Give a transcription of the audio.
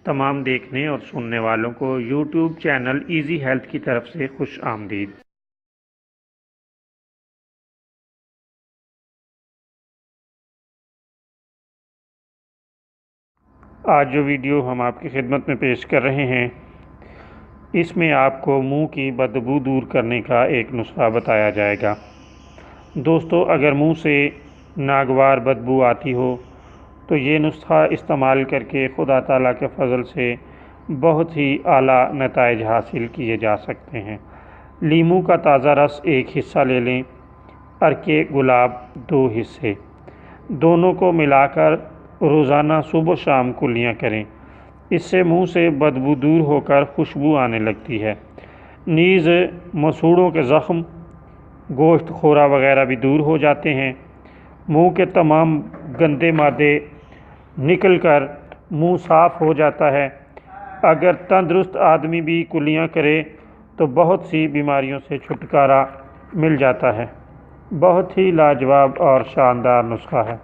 تمام دیکھنے اور سننے والوں کو یوٹیوب چینل ایزی ہیلتھ کی طرف سے خوش آمدید۔ آج جو ویڈیو ہم آپ کی خدمت میں پیش کر رہے ہیں، اس میں آپ کو منہ کی بدبو دور کرنے کا ایک نسخہ بتایا جائے گا۔ دوستو، اگر منہ سے ناگوار بدبو آتی ہو تو یہ نسخہ استعمال کر کے خدا تعالیٰ کے فضل سے بہت ہی اعلیٰ نتائج حاصل کیے جا سکتے ہیں۔ لیموں کا تازہ رس 1 حصہ لے لیں، عرق گلاب 2 حصے، دونوں کو ملا کر روزانہ صبح و شام کلیاں کریں۔ اس سے منہ سے بدبو دور ہو کر خوشبو آنے لگتی ہے۔ نیز مسوڑوں کے زخم، گوشت خورا وغیرہ بھی دور ہو جاتے ہیں۔ منہ کے تمام گندے مادے نکل کر منہ صاف ہو جاتا ہے۔ اگر تندرست آدمی بھی کلیاں کرے تو بہت سی بیماریوں سے چھٹکارا مل جاتا ہے۔ بہت ہی لاجواب اور شاندار نسخہ ہے۔